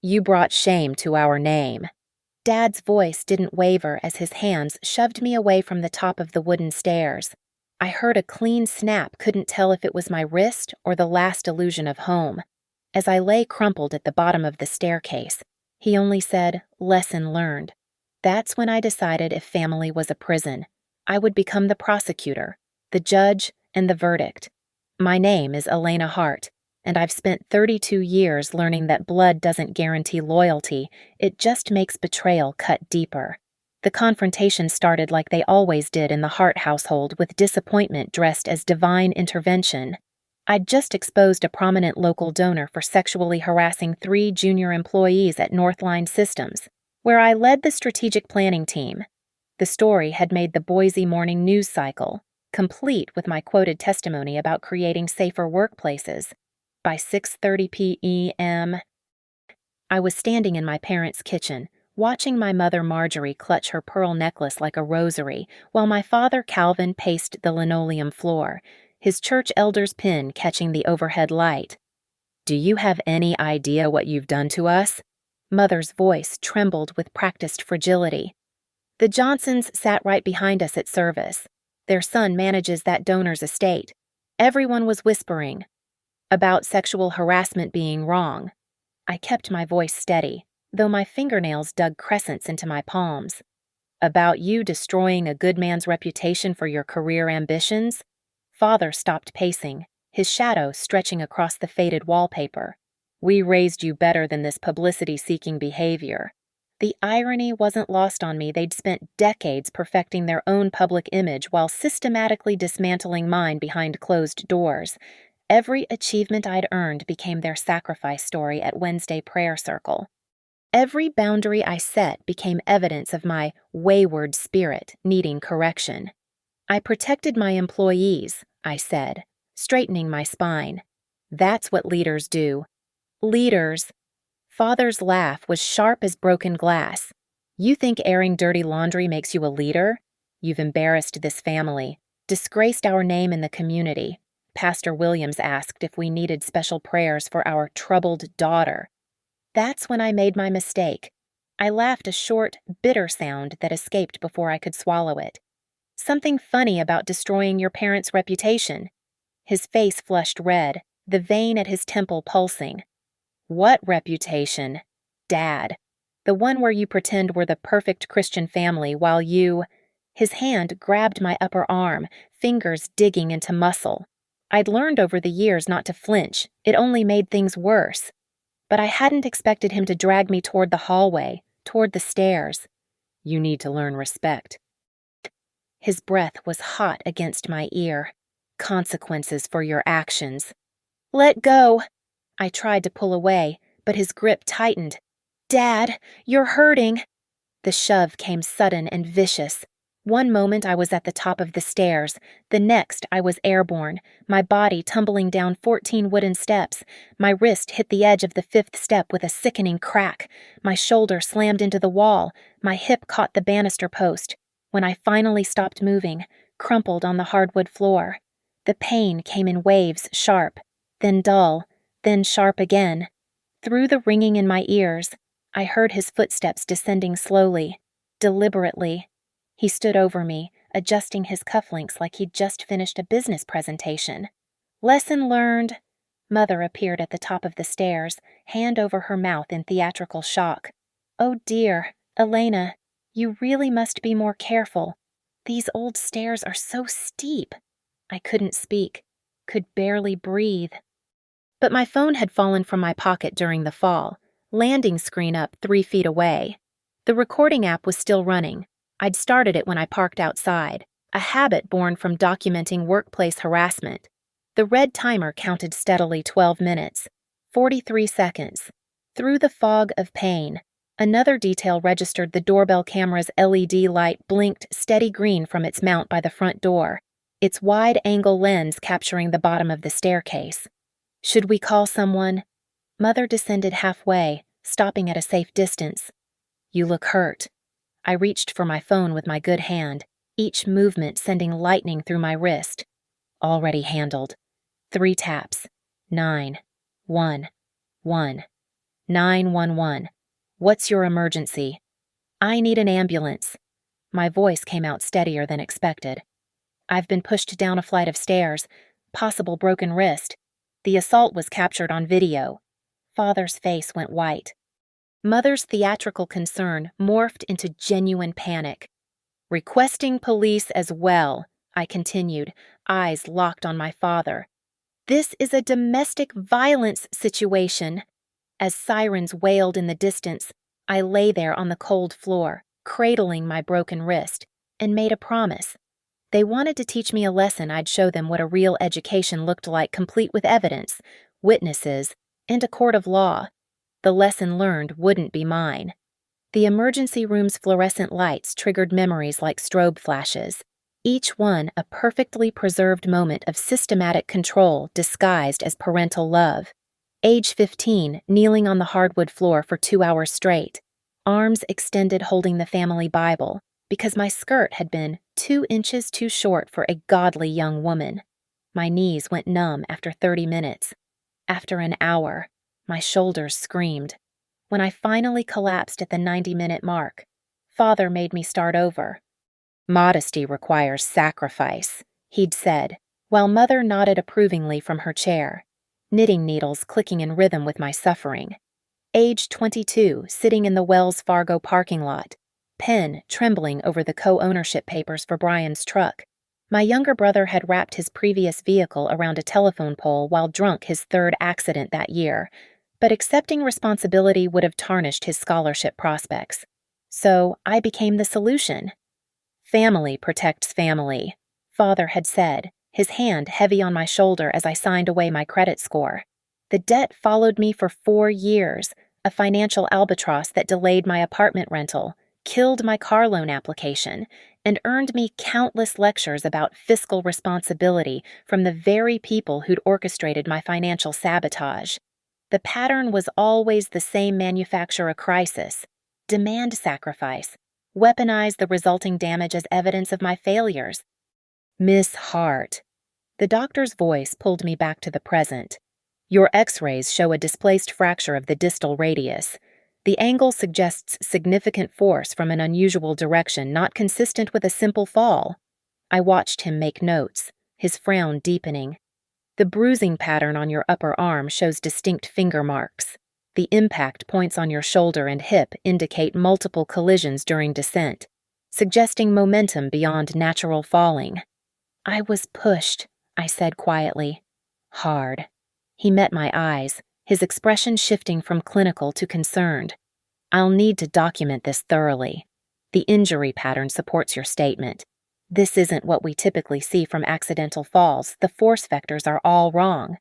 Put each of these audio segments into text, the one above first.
You brought shame to our name." Dad's voice didn't waver as his hands shoved me away from the top of the wooden stairs. I heard a clean snap, couldn't tell if it was my wrist or the last illusion of home. As I lay crumpled at the bottom of the staircase, he only said, "Lesson learned." That's when I decided if family was a prison, I would become the prosecutor, the judge, and the verdict. My name is Elena Hart, and I've spent 32 years learning that blood doesn't guarantee loyalty, it just makes betrayal cut deeper. The confrontation started like they always did in the Hart household, with disappointment dressed as divine intervention. I'd just exposed a prominent local donor for sexually harassing 3 junior employees at Northline Systems, where I led the strategic planning team. The story had made the Boise morning news cycle, complete with my quoted testimony about creating safer workplaces. By 6:30 p.m., I was standing in my parents' kitchen, watching my mother Marjorie clutch her pearl necklace like a rosary, while my father Calvin paced the linoleum floor, his church elder's pin catching the overhead light. "Do you have any idea what you've done to us?" Mother's voice trembled with practiced fragility. "The Johnsons sat right behind us at service. Their son manages that donor's estate. Everyone was whispering about sexual harassment being wrong." I kept my voice steady, though my fingernails dug crescents into my palms. "About you destroying a good man's reputation for your career ambitions?" Father stopped pacing, his shadow stretching across the faded wallpaper. "We raised you better than this publicity-seeking behavior." The irony wasn't lost on me. They'd spent decades perfecting their own public image while systematically dismantling mine behind closed doors. Every achievement I'd earned became their sacrifice story at Wednesday prayer circle. Every boundary I set became evidence of my wayward spirit needing correction. "I protected my employees," I said, straightening my spine. "That's what leaders do." "Leaders." Father's laugh was sharp as broken glass. "You think airing dirty laundry makes you a leader? You've embarrassed this family, disgraced our name in the community. Pastor Williams asked if we needed special prayers for our troubled daughter." That's when I made my mistake. I laughed, a short, bitter sound that escaped before I could swallow it. "Something funny about destroying your parents' reputation." His face flushed red, the vein at his temple pulsing. "What reputation?" "Dad. The one where you pretend we're the perfect Christian family while you—" His hand grabbed my upper arm, fingers digging into muscle. I'd learned over the years not to flinch, it only made things worse. But I hadn't expected him to drag me toward the hallway, toward the stairs. "You need to learn respect." His breath was hot against my ear. "Consequences for your actions." "Let go." I tried to pull away, but his grip tightened. "Dad, you're hurting." The shove came sudden and vicious. One moment I was at the top of the stairs, the next I was airborne, my body tumbling down 14 wooden steps. My wrist hit the edge of the 5th step with a sickening crack. My shoulder slammed into the wall, my hip caught the banister post. When I finally stopped moving, crumpled on the hardwood floor. The pain came in waves, sharp, then dull, then sharp again. Through the ringing in my ears, I heard his footsteps descending slowly, deliberately. He stood over me, adjusting his cufflinks like he'd just finished a business presentation. "Lesson learned." Mother appeared at the top of the stairs, hand over her mouth in theatrical shock. "Oh dear, Elena, you really must be more careful. These old stairs are so steep." I couldn't speak, could barely breathe. But my phone had fallen from my pocket during the fall, landing screen up 3 feet away. The recording app was still running. I'd started it when I parked outside, a habit born from documenting workplace harassment. The red timer counted steadily 12 minutes, 43 seconds. Through the fog of pain, another detail registered. The doorbell camera's LED light blinked steady green from its mount by the front door, its wide-angle lens capturing the bottom of the staircase. Should we call someone? Mother descended halfway, stopping at a safe distance. "You look hurt." I reached for my phone with my good hand, each movement sending lightning through my wrist. "Already handled." 3 taps. 9. 1. 1. 911. What's your emergency? I need an ambulance. My voice came out steadier than expected. I've been pushed down a flight of stairs. Possible broken wrist. The assault was captured on video. Father's face went white. Mother's theatrical concern morphed into genuine panic. Requesting police as well, I continued, eyes locked on my father. This is a domestic violence situation. As sirens wailed in the distance, I lay there on the cold floor, cradling my broken wrist, and made a promise. They wanted to teach me a lesson. I'd show them what a real education looked like, complete with evidence, witnesses, and a court of law. The lesson learned wouldn't be mine. The emergency room's fluorescent lights triggered memories like strobe flashes, each one a perfectly preserved moment of systematic control disguised as parental love. Age 15, kneeling on the hardwood floor for 2 hours straight, arms extended holding the family Bible, because my skirt had been 2 inches too short for a godly young woman. My knees went numb after 30 minutes. After an hour, my shoulders screamed. When I finally collapsed at the 90-minute mark, Father made me start over. Modesty requires sacrifice, he'd said, while Mother nodded approvingly from her chair, knitting needles clicking in rhythm with my suffering. Age 22, sitting in the Wells Fargo parking lot, pen trembling over the co-ownership papers for Brian's truck. My younger brother had wrapped his previous vehicle around a telephone pole while drunk, his 3rd accident that year, but accepting responsibility would have tarnished his scholarship prospects. So I became the solution. Family protects family, Father had said, his hand heavy on my shoulder as I signed away my credit score. The debt followed me for 4 years, a financial albatross that delayed my apartment rental, killed my car loan application, and earned me countless lectures about fiscal responsibility from the very people who'd orchestrated my financial sabotage. The pattern was always the same: manufacture a crisis, demand sacrifice, weaponize the resulting damage as evidence of my failures. Miss Hart. The doctor's voice pulled me back to the present. Your x-rays show a displaced fracture of the distal radius. The angle suggests significant force from an unusual direction, not consistent with a simple fall. I watched him make notes, his frown deepening. The bruising pattern on your upper arm shows distinct finger marks. The impact points on your shoulder and hip indicate multiple collisions during descent, suggesting momentum beyond natural falling. I was pushed, I said quietly. Hard. He met my eyes, his expression shifting from clinical to concerned. I'll need to document this thoroughly. The injury pattern supports your statement. This isn't what we typically see from accidental falls. The force vectors are all wrong.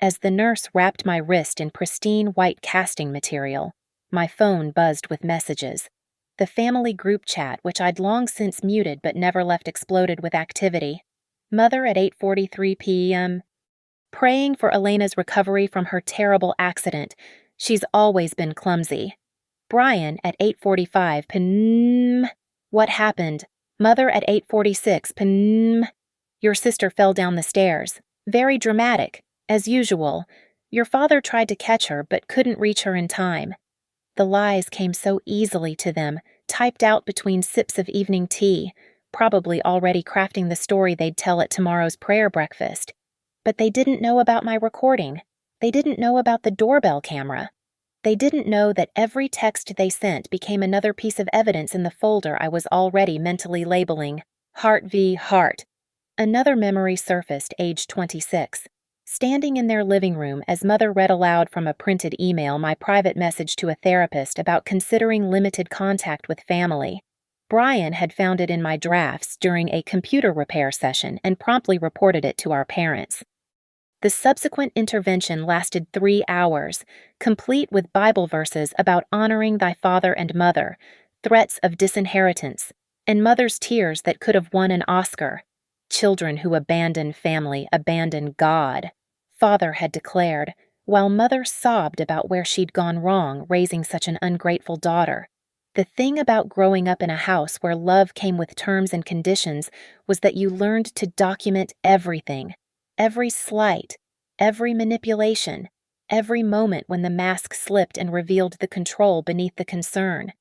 As the nurse wrapped my wrist in pristine white casting material, my phone buzzed with messages. The family group chat, which I'd long since muted but never left, exploded with activity. Mother at 8:43 p.m. Praying for Elena's recovery from her terrible accident. She's always been clumsy. Brian at 8:45 p.m. What happened? Mother at 8:46 p.m. Your sister fell down the stairs. Very dramatic. As usual. Your father tried to catch her but couldn't reach her in time. The lies came so easily to them, typed out between sips of evening tea, probably already crafting the story they'd tell at tomorrow's prayer breakfast. But they didn't know about my recording. They didn't know about the doorbell camera. They didn't know that every text they sent became another piece of evidence in the folder I was already mentally labeling Hart v. Hart. Another memory surfaced, age 26. Standing in their living room as Mother read aloud from a printed email my private message to a therapist about considering limited contact with family. Brian had found it in my drafts during a computer repair session and promptly reported it to our parents. The subsequent intervention lasted 3 hours, complete with Bible verses about honoring thy father and mother, threats of disinheritance, and Mother's tears that could have won an Oscar. Children who abandon family abandon God, Father had declared, while Mother sobbed about where she'd gone wrong raising such an ungrateful daughter. The thing about growing up in a house where love came with terms and conditions was that you learned to document everything, every slight, every manipulation. every moment when the mask slipped and revealed the control beneath the concern.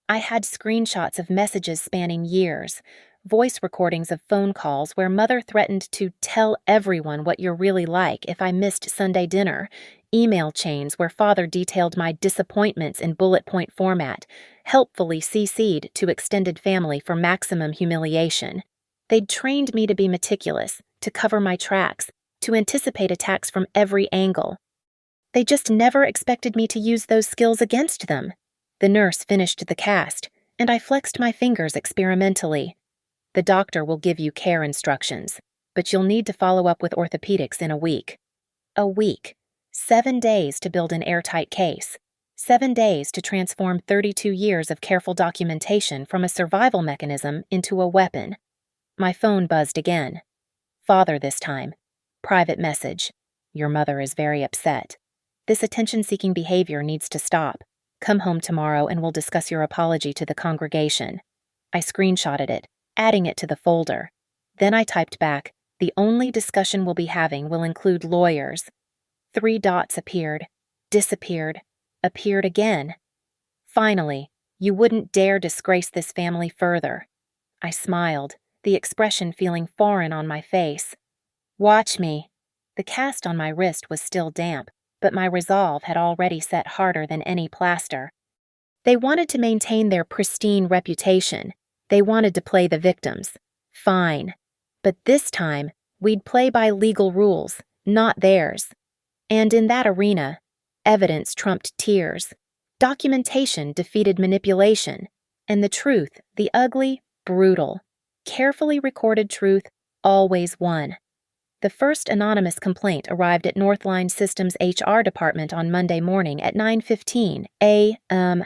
I had screenshots of messages spanning years, voice recordings of phone calls where mother threatened to tell everyone what you're really like if I missed Sunday dinner, email chains where father detailed my disappointments in bullet point format, helpfully CC'd to extended family for maximum humiliation. They'd trained me to be meticulous, to cover my tracks, to anticipate attacks from every angle. They just never expected me to use those skills against them. The nurse finished the cast, and I flexed my fingers experimentally. The doctor will give you care instructions, but you'll need to follow up with orthopedics in a week. A week. 7 days to build an airtight case. 7 days to transform 32 years of careful documentation from a survival mechanism into a weapon. My phone buzzed again. Father this time. Private message. Your mother is very upset. This attention-seeking behavior needs to stop. Come home tomorrow and we'll discuss your apology to the congregation. I screenshotted it, adding it to the folder. Then I typed back, the only discussion we'll be having will include lawyers. 3 dots appeared, disappeared, appeared again. Finally, you wouldn't dare disgrace this family further. I smiled, the expression feeling foreign on my face. Watch me. The cast on my wrist was still damp, but my resolve had already set harder than any plaster. They wanted to maintain their pristine reputation. They wanted to play the victims. Fine. But this time, we'd play by legal rules, not theirs. And in that arena, evidence trumped tears. Documentation defeated manipulation. And the truth, the ugly, brutal, carefully recorded truth, always won. The first anonymous complaint arrived at Northline Systems' HR department on Monday morning at 9:15 a.m.,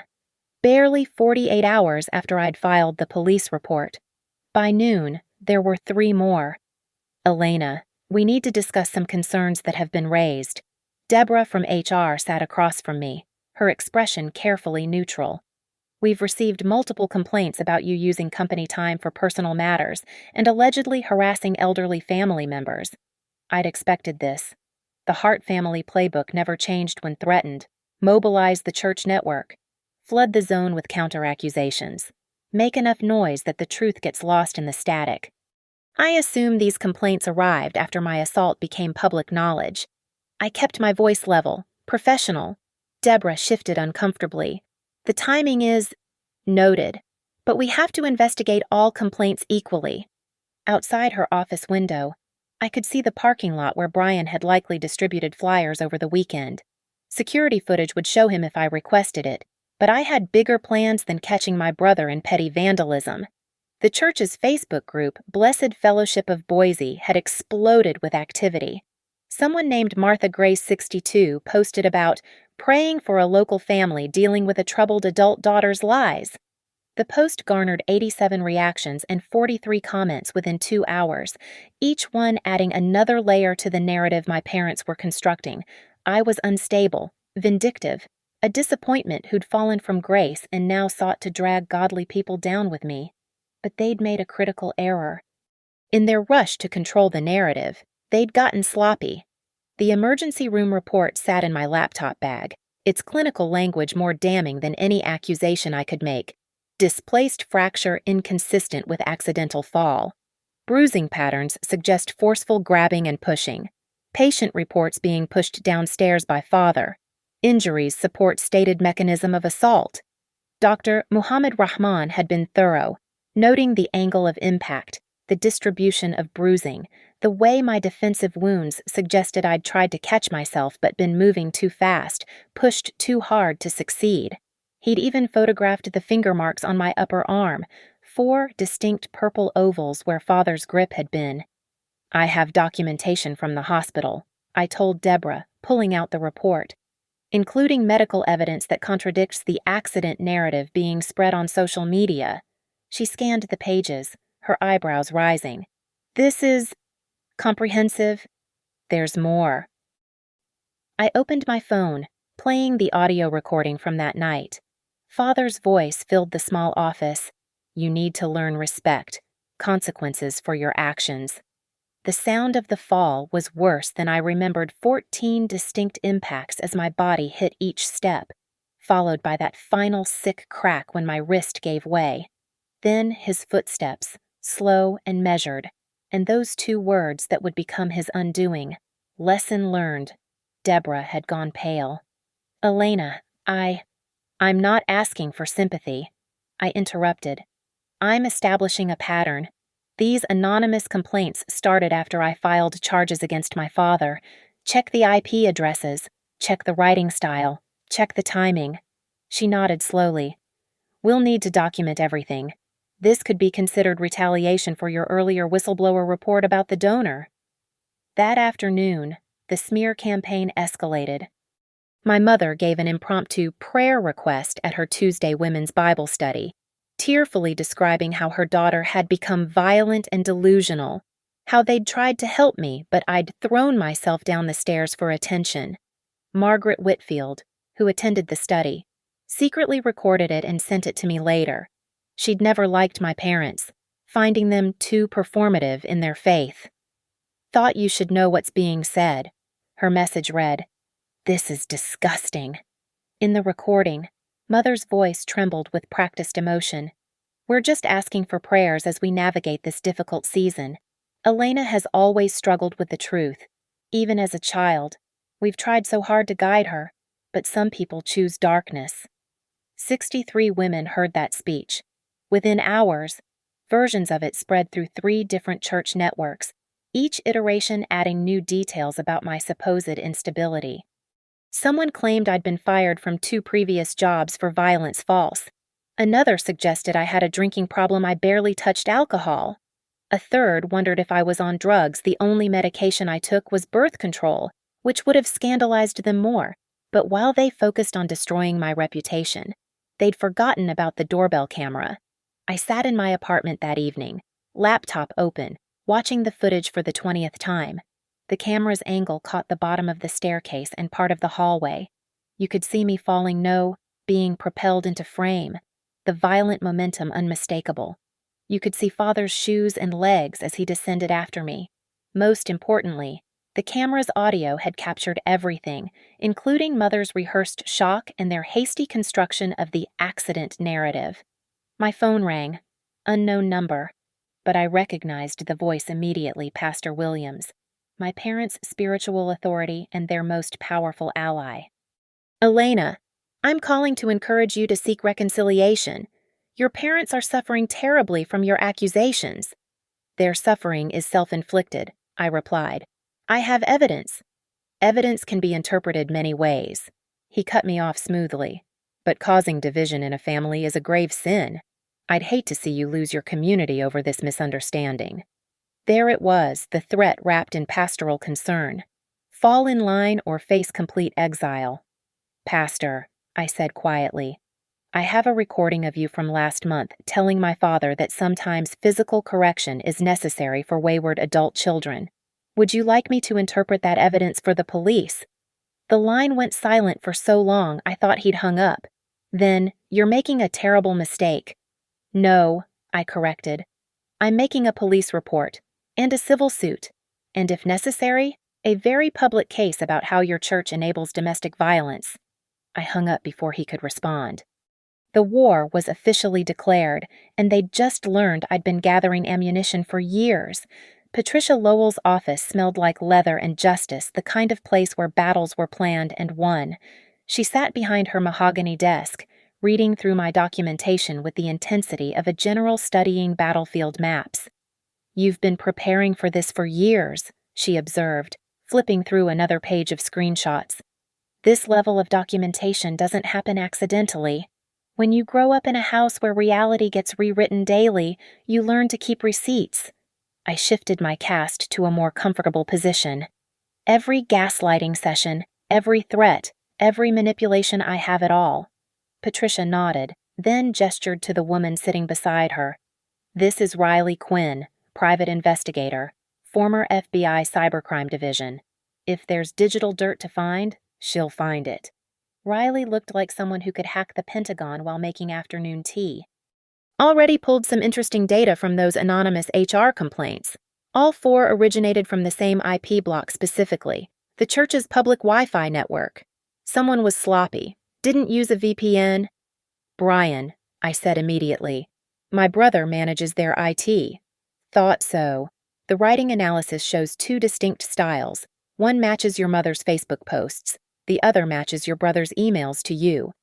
barely 48 hours after I'd filed the police report. By noon, there were 3 more. Elena, we need to discuss some concerns that have been raised. Deborah from HR sat across from me, her expression carefully neutral. We've received multiple complaints about you using company time for personal matters and allegedly harassing elderly family members. I'd expected this. The Hart family playbook never changed when threatened. Mobilize the church network. Flood the zone with counter-accusations. Make enough noise that the truth gets lost in the static. I assume these complaints arrived after my assault became public knowledge. I kept my voice level, professional. Deborah shifted uncomfortably. The timing is noted, but we have to investigate all complaints equally. Outside her office window, I could see the parking lot where Brian had likely distributed flyers over the weekend. Security footage would show him if I requested it, but I had bigger plans than catching my brother in petty vandalism. The church's Facebook group, Blessed Fellowship of Boise, had exploded with activity. Someone named Martha Grace 62 posted about praying for a local family dealing with a troubled adult daughter's lies. The post garnered 87 reactions and 43 comments within 2 hours, each one adding another layer to the narrative my parents were constructing. I was unstable, vindictive, a disappointment who'd fallen from grace and now sought to drag godly people down with me. But they'd made a critical error. In their rush to control the narrative, they'd gotten sloppy. The emergency room report sat in my laptop bag, its clinical language more damning than any accusation I could make. Displaced fracture inconsistent with accidental fall. Bruising patterns suggest forceful grabbing and pushing. Patient reports being pushed downstairs by father. Injuries support stated mechanism of assault. Dr. Muhammad Rahman had been thorough, noting the angle of impact, the distribution of bruising, the way my defensive wounds suggested I'd tried to catch myself but been moving too fast, pushed too hard to succeed. He'd even photographed the finger marks on my upper arm, 4 distinct purple ovals where father's grip had been. I have documentation from the hospital, I told Deborah, pulling out the report, including medical evidence that contradicts the accident narrative being spread on social media. She scanned the pages, her eyebrows rising. This is comprehensive. There's more. I opened my phone, playing the audio recording from that night. Father's voice filled the small office. You need to learn respect, consequences for your actions. The sound of the fall was worse than I remembered 14 distinct impacts as my body hit each step, followed by that final sick crack when my wrist gave way. Then his footsteps, slow and measured, and those two words that would become his undoing. Lesson learned. Deborah had gone pale. Elena, I'm not asking for sympathy. I interrupted. I'm establishing a pattern. These anonymous complaints started after I filed charges against my father. Check the IP addresses. Check the writing style. Check the timing. She nodded slowly. We'll need to document everything. This could be considered retaliation for your earlier whistleblower report about the donor. That afternoon, the smear campaign escalated. My mother gave an impromptu prayer request at her Tuesday women's Bible study, tearfully describing how her daughter had become violent and delusional, how they'd tried to help me, but I'd thrown myself down the stairs for attention. Margaret Whitfield, who attended the study, secretly recorded it and sent it to me later. She'd never liked my parents, finding them too performative in their faith. Thought you should know what's being said. Her message read, "This is disgusting." In the recording, Mother's voice trembled with practiced emotion. We're just asking for prayers as we navigate this difficult season. Elena has always struggled with the truth. Even as a child, we've tried so hard to guide her, but some people choose darkness. 63 women heard that speech. Within hours, versions of it spread through 3 different church networks, each iteration adding new details about my supposed instability. Someone claimed I'd been fired from 2 previous jobs for violence false. Another suggested I had a drinking problem I barely touched alcohol. A third wondered if I was on drugs. The only medication I took was birth control, which would have scandalized them more. But while they focused on destroying my reputation, they'd forgotten about the doorbell camera. I sat in my apartment that evening, laptop open, watching the footage for the 20th time. The camera's angle caught the bottom of the staircase and part of the hallway. You could see me falling being propelled into frame, the violent momentum unmistakable. You could see Father's shoes and legs as he descended after me. Most importantly, the camera's audio had captured everything, including Mother's rehearsed shock and their hasty construction of the accident narrative. My phone rang. Unknown number. But I recognized the voice immediately, Pastor Williams, my parents' spiritual authority and their most powerful ally. Elena, I'm calling to encourage you to seek reconciliation. Your parents are suffering terribly from your accusations. Their suffering is self-inflicted, I replied. I have evidence. Evidence can be interpreted many ways. He cut me off smoothly. But causing division in a family is a grave sin. I'd hate to see you lose your community over this misunderstanding. There it was, the threat wrapped in pastoral concern. Fall in line or face complete exile. Pastor, I said quietly, I have a recording of you from last month telling my father that sometimes physical correction is necessary for wayward adult children. Would you like me to interpret that evidence for the police? The line went silent for so long I thought he'd hung up. Then, you're making a terrible mistake. No, I corrected. I'm making a police report. And a civil suit, and if necessary, a very public case about how your church enables domestic violence. I hung up before he could respond. The war was officially declared, and they'd just learned I'd been gathering ammunition for years. Patricia Lowell's office smelled like leather and justice, the kind of place where battles were planned and won. She sat behind her mahogany desk, reading through my documentation with the intensity of a general studying battlefield maps. You've been preparing for this for years, she observed, flipping through another page of screenshots. This level of documentation doesn't happen accidentally. When you grow up in a house where reality gets rewritten daily, you learn to keep receipts. I shifted my cast to a more comfortable position. Every gaslighting session, every threat, every manipulation, I have it all. Patricia nodded, then gestured to the woman sitting beside her. This is Riley Quinn, private investigator, former FBI Cybercrime Division. If there's digital dirt to find, she'll find it. Riley looked like someone who could hack the Pentagon while making afternoon tea. Already pulled some interesting data from those anonymous HR complaints. All four originated from the same IP block specifically, the church's public Wi-Fi network. Someone was sloppy, didn't use a VPN. Brian, I said immediately. My brother manages their IT. Thought so. The writing analysis shows two distinct styles. One matches your mother's Facebook posts. The other matches your brother's emails to you.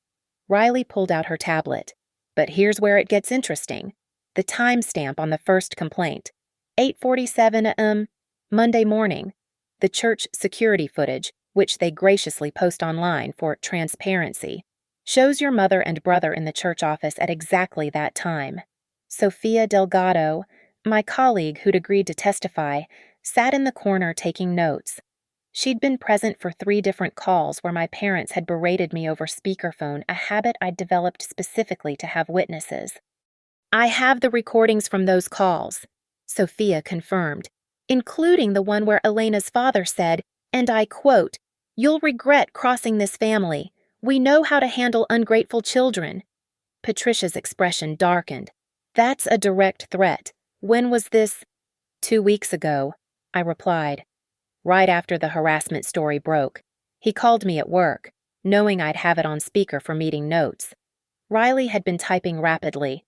Riley pulled out her tablet. But here's where it gets interesting. The timestamp on the first complaint. 8:47 Monday morning. The church security footage, which they graciously post online for transparency, shows your mother and brother in the church office at exactly that time. Sophia Delgado, my colleague who'd agreed to testify, sat in the corner taking notes. She'd been present for 3 different calls where my parents had berated me over speakerphone, a habit I'd developed specifically to have witnesses. I have the recordings from those calls, Sophia confirmed, including the one where Elena's father said, and I quote, "You'll regret crossing this family. We know how to handle ungrateful children." Patricia's expression darkened. That's a direct threat. When was this? 2 weeks ago, I replied. Right after the harassment story broke. He called me at work, knowing I'd have it on speaker for meeting notes. Riley had been typing rapidly.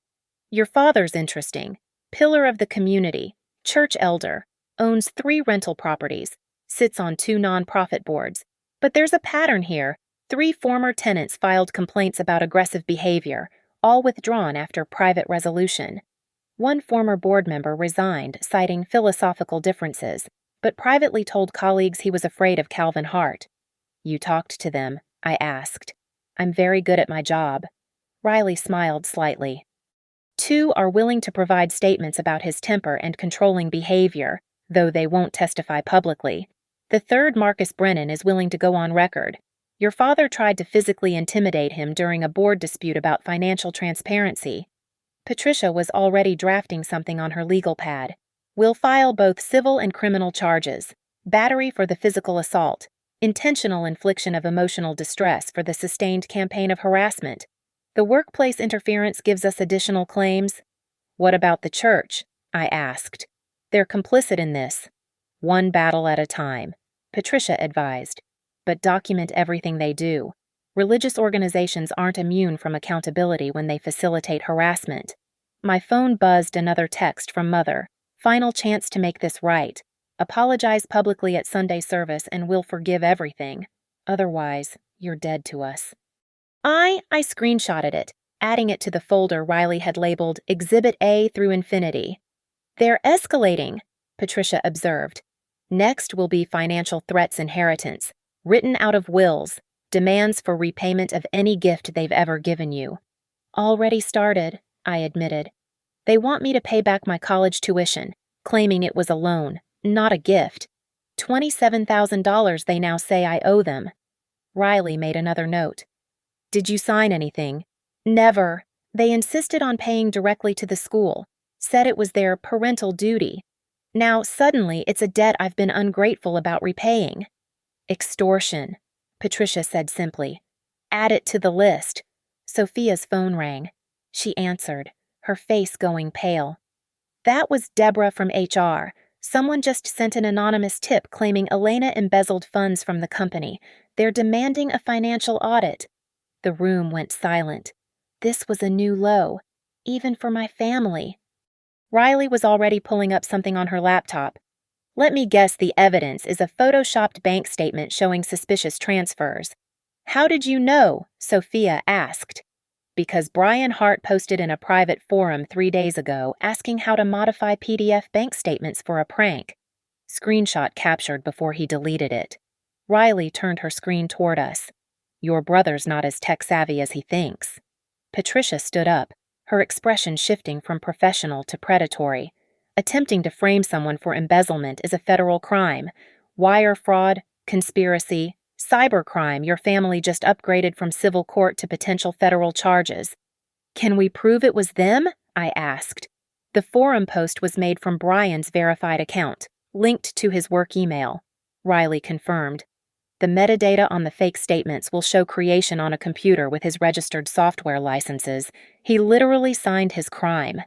Your father's interesting. Pillar of the community, church elder, owns 3 rental properties, sits on 2 nonprofit boards. But there's a pattern here. 3 former tenants filed complaints about aggressive behavior, all withdrawn after private resolution. One former board member resigned, citing philosophical differences, but privately told colleagues he was afraid of Calvin Hart. You talked to them, I asked. I'm very good at my job. Riley smiled slightly. 2 are willing to provide statements about his temper and controlling behavior, though they won't testify publicly. The 3rd, Marcus Brennan, is willing to go on record. Your father tried to physically intimidate him during a board dispute about financial transparency. Patricia was already drafting something on her legal pad. We'll file both civil and criminal charges. Battery for the physical assault. Intentional infliction of emotional distress for the sustained campaign of harassment. The workplace interference gives us additional claims. What about the church? I asked. They're complicit in this. One battle at a time, Patricia advised. But document everything they do. Religious organizations aren't immune from accountability when they facilitate harassment. My phone buzzed another text from Mother. Final chance to make this right. Apologize publicly at Sunday service and we'll forgive everything. Otherwise, you're dead to us. I screenshotted it, adding it to the folder Riley had labeled Exhibit A through Infinity. They're escalating, Patricia observed. Next will be financial threats inheritance, written out of wills, demands for repayment of any gift they've ever given you. Already started, I admitted. They want me to pay back my college tuition, claiming it was a loan, not a gift. $27,000 they now say I owe them. Riley made another note. Did you sign anything? Never. They insisted on paying directly to the school, said it was their parental duty. Now, suddenly, it's a debt I've been ungrateful about repaying. Extortion, Patricia said simply. Add it to the list. Sophia's phone rang. She answered, her face going pale. That was Deborah from HR. Someone just sent an anonymous tip claiming Elena embezzled funds from the company. They're demanding a financial audit. The room went silent. This was a new low, even for my family. Riley was already pulling up something on her laptop. Let me guess the evidence is a photoshopped bank statement showing suspicious transfers. How did you know? Sophia asked. Because Brian Hart posted in a private forum 3 days ago asking how to modify PDF bank statements for a prank. Screenshot captured before he deleted it. Riley turned her screen toward us. Your brother's not as tech-savvy as he thinks. Patricia stood up, her expression shifting from professional to predatory. Attempting to frame someone for embezzlement is a federal crime. Wire fraud, conspiracy, cybercrime, your family just upgraded from civil court to potential federal charges. Can we prove it was them? I asked. The forum post was made from Brian's verified account, linked to his work email. Riley confirmed. The metadata on the fake statements will show creation on a computer with his registered software licenses. He literally signed his crime.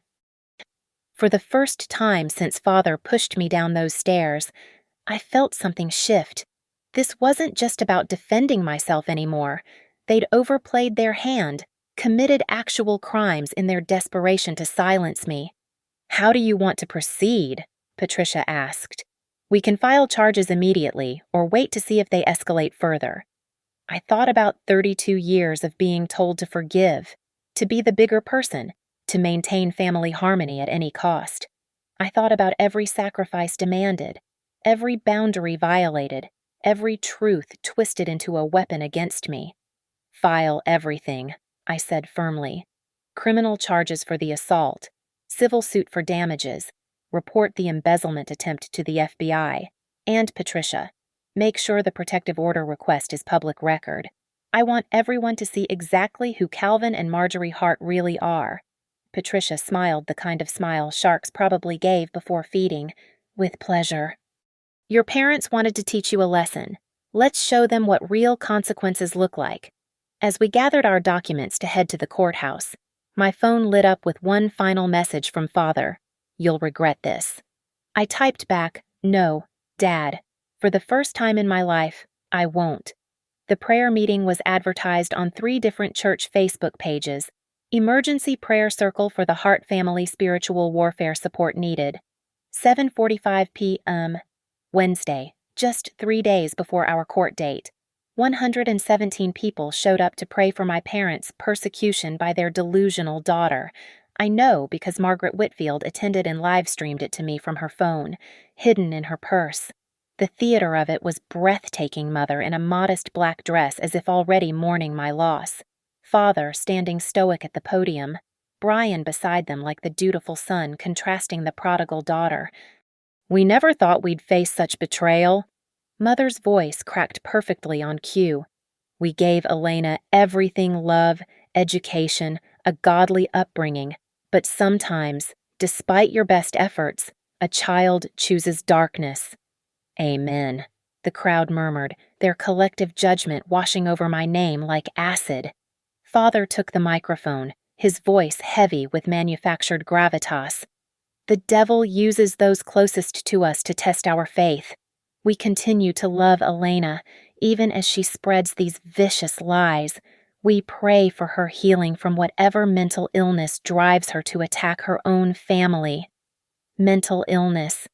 For the first time since Father pushed me down those stairs, I felt something shift. This wasn't just about defending myself anymore. They'd overplayed their hand, committed actual crimes in their desperation to silence me. "How do you want to proceed?" Patricia asked. "We can file charges immediately or wait to see if they escalate further." I thought about 32 years of being told to forgive, to be the bigger person, to maintain family harmony at any cost. I thought about every sacrifice demanded, every boundary violated, every truth twisted into a weapon against me. "File everything," I said firmly. "Criminal charges for the assault, civil suit for damages, report the embezzlement attempt to the FBI, and Patricia, make sure the protective order request is public record. I want everyone to see exactly who Calvin and Marjorie Hart really are." Patricia smiled the kind of smile sharks probably gave before feeding. "With pleasure." "Your parents wanted to teach you a lesson. Let's show them what real consequences look like." As we gathered our documents to head to the courthouse, my phone lit up with one final message from Father. "You'll regret this." I typed back, "No, Dad. For the first time in my life, I won't." The prayer meeting was advertised on 3 different church Facebook pages. Emergency prayer circle for the Hart family spiritual warfare support needed. 7:45 p.m. Wednesday, just 3 days before our court date. 117 people showed up to pray for my parents' persecution by their delusional daughter. I know because Margaret Whitfield attended and live-streamed it to me from her phone, hidden in her purse. The theater of it was breathtaking, Mother in a modest black dress as if already mourning my loss. Father standing stoic at the podium, Brian beside them like the dutiful son contrasting the prodigal daughter. "We never thought we'd face such betrayal." Mother's voice cracked perfectly on cue. "We gave Elena everything: love, education, a godly upbringing. But sometimes, despite your best efforts, a child chooses darkness." "Amen," the crowd murmured, their collective judgment washing over my name like acid. Father took the microphone, his voice heavy with manufactured gravitas. "The devil uses those closest to us to test our faith. We continue to love Elena, even as she spreads these vicious lies. We pray for her healing from whatever mental illness drives her to attack her own family." Mental illness.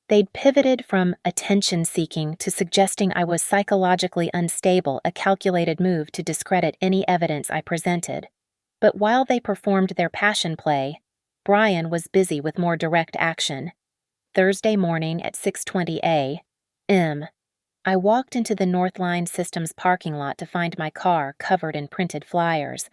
They'd pivoted from attention-seeking to suggesting I was psychologically unstable, a calculated move to discredit any evidence I presented. But while they performed their passion play, Brian was busy with more direct action. Thursday morning at 6:20 a.m., I walked into the Northline Systems parking lot to find my car covered in printed flyers.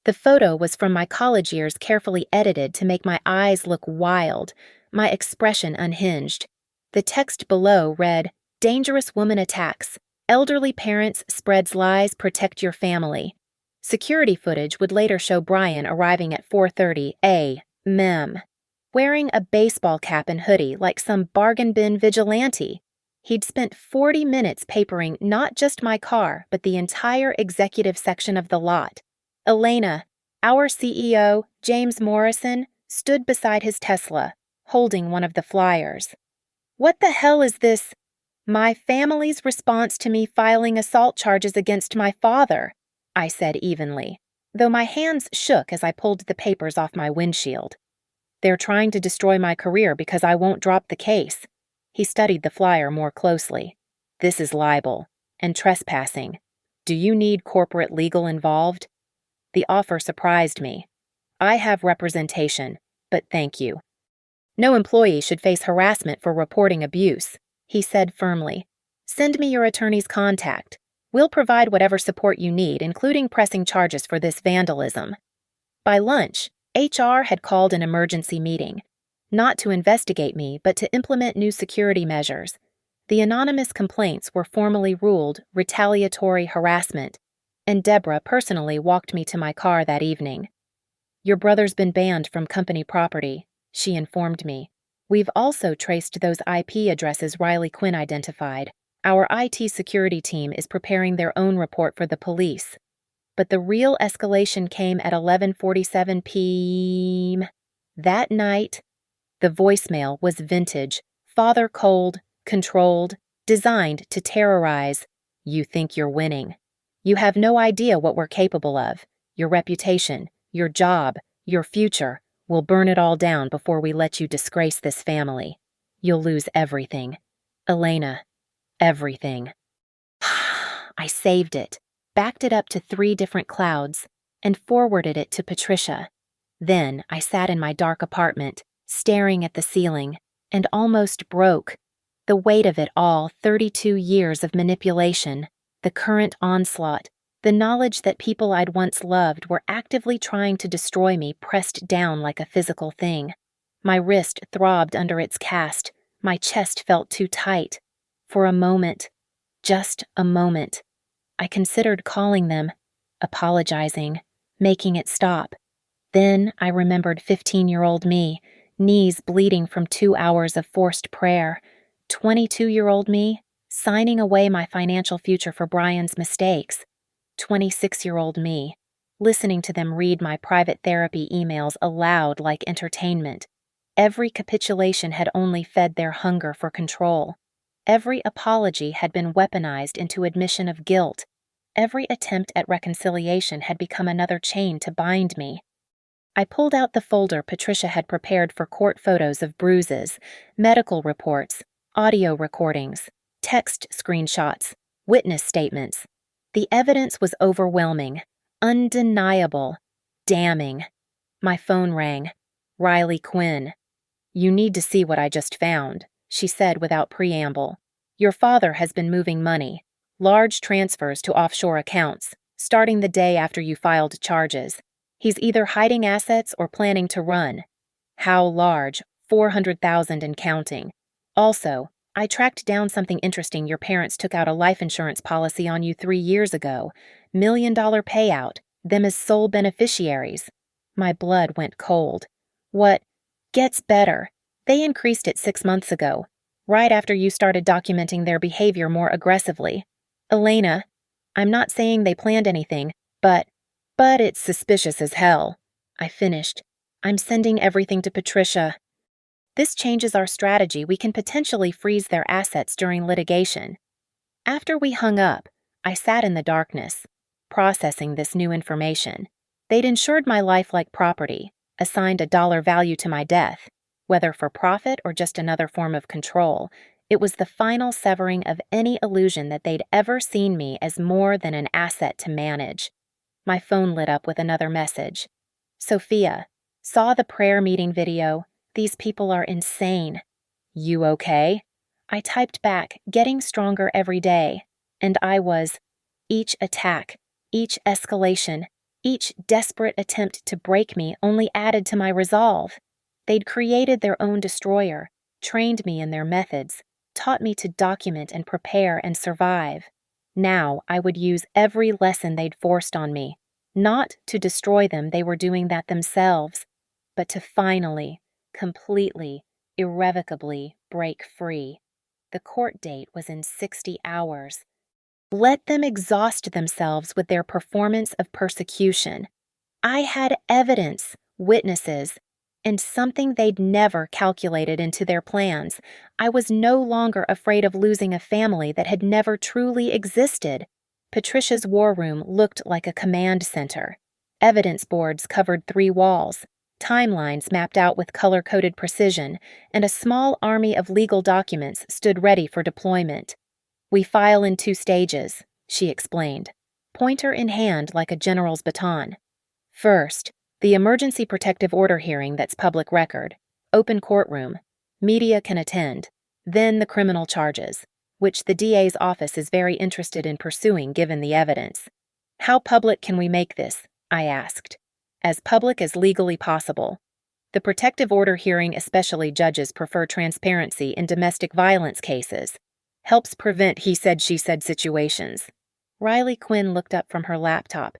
The photo was from my college years, carefully edited to make my eyes look wild, my expression unhinged. The text below read, "Dangerous woman attacks. Elderly parents spreads lies, protect your family." Security footage would later show Brian arriving at 4:30 a.m., wearing a baseball cap and hoodie like some bargain bin vigilante. He'd spent 40 minutes papering not just my car, but the entire executive section of the lot. Elena, our CEO, James Morrison, stood beside his Tesla, holding one of the flyers. "What the hell is this?" "My family's response to me filing assault charges against my father," I said evenly, though my hands shook as I pulled the papers off my windshield. "They're trying to destroy my career because I won't drop the case." He studied the flyer more closely. "This is libel and trespassing. Do you need corporate legal involved?" The offer surprised me. "I have representation, but thank you." "No employee should face harassment for reporting abuse," he said firmly. "Send me your attorney's contact. We'll provide whatever support you need, including pressing charges for this vandalism." By lunch, HR had called an emergency meeting, not to investigate me, but to implement new security measures. The anonymous complaints were formally ruled retaliatory harassment, and Deborah personally walked me to my car that evening. "Your brother's been banned from company property," she informed me. "We've also traced those IP addresses Riley Quinn identified. Our IT security team is preparing their own report for the police." But the real escalation came at 11:47 p.m. That night, The voicemail was vintage, father cold, controlled, designed to terrorize. You think you're winning. You have no idea what we're capable of. Your reputation, your job, your future. We'll burn it all down before we let you disgrace this family. You'll lose everything. Elena, everything. I saved it, backed it up to 3 different clouds, and forwarded it to Patricia. Then I sat in my dark apartment, staring at the ceiling, and almost broke. The weight of it all, 32 years of manipulation, the current onslaught, the knowledge that people I'd once loved were actively trying to destroy me, pressed down like a physical thing. My wrist throbbed under its cast, my chest felt too tight. For a moment, just a moment, I considered calling them, apologizing, making it stop. Then I remembered 15-year-old me, knees bleeding from 2 hours of forced prayer. 22-year-old me, signing away my financial future for Brian's mistakes. 26-year-old me, listening to them read my private therapy emails aloud like entertainment. Every capitulation had only fed their hunger for control. Every apology had been weaponized into admission of guilt. Every attempt at reconciliation had become another chain to bind me. I pulled out the folder Patricia had prepared for court photos of bruises, medical reports, audio recordings, text screenshots, witness statements. The evidence was overwhelming, undeniable, damning. My phone rang. Riley Quinn. "You need to see what I just found," she said without preamble. "Your father has been moving money, large transfers to offshore accounts, starting the day after you filed charges. He's either hiding assets or planning to run. How large? 400,000 and counting. Also, I tracked down something interesting. Your parents took out a life insurance policy on you 3 years ago. $1 million payout, them as sole beneficiaries." My blood went cold. "What? Gets better. They increased it 6 months ago, right after you started documenting their behavior more aggressively. Elena, I'm not saying they planned anything, but it's suspicious as hell." I finished. "I'm sending everything to Patricia. This changes our strategy. We can potentially freeze their assets during litigation." After we hung up, I sat in the darkness, processing this new information. They'd insured my life like property, assigned a dollar value to my death, whether for profit or just another form of control. It was the final severing of any illusion that they'd ever seen me as more than an asset to manage. My phone lit up with another message. "Sophia, saw the prayer meeting video. These people are insane. You okay?" I typed back, getting stronger every day. And I was. Each attack, each escalation, each desperate attempt to break me only added to my resolve. They'd created their own destroyer, trained me in their methods, taught me to document and prepare and survive. Now I would use every lesson they'd forced on me, not to destroy them, they were doing that themselves, but to finally, completely, irrevocably break free. The court date was in 60 hours. Let them exhaust themselves with their performance of persecution. I had evidence, witnesses, and something they'd never calculated into their plans. I was no longer afraid of losing a family that had never truly existed. Patricia's war room looked like a command center. Evidence boards covered 3 walls, timelines mapped out with color-coded precision, and a small army of legal documents stood ready for deployment. "We file in 2 stages, she explained, pointer in hand like a general's baton. "First, the emergency protective order hearing that's public record, open courtroom, media can attend. Then the criminal charges, which the DA's office is very interested in pursuing given the evidence." "How public can we make this?" I asked. "As public as legally possible. The protective order hearing, especially judges prefer transparency in domestic violence cases. Helps prevent he said she said situations." Riley Quinn looked up from her laptop.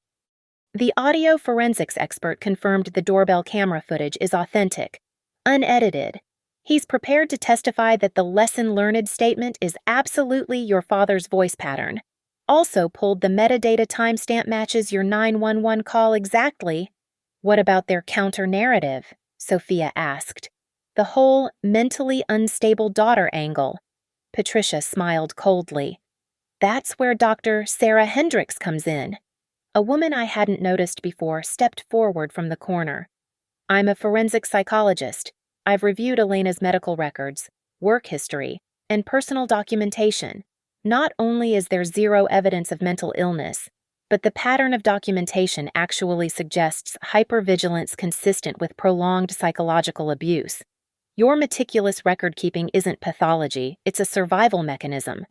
"The audio forensics expert confirmed the doorbell camera footage is authentic, unedited. He's prepared to testify that the lesson learned statement is absolutely your father's voice pattern. Also pulled the metadata timestamp matches your 911 call exactly." "What about their counter-narrative?" Sophia asked. The whole mentally unstable daughter angle. Patricia smiled coldly. That's where Dr. Sarah Hendricks comes in. A woman I hadn't noticed before stepped forward from the corner. I'm a forensic psychologist. I've reviewed Elena's medical records, work history, and personal documentation. Not only is there zero evidence of mental illness, but the pattern of documentation actually suggests hypervigilance consistent with prolonged psychological abuse. Your meticulous record-keeping isn't pathology, it's a survival mechanism.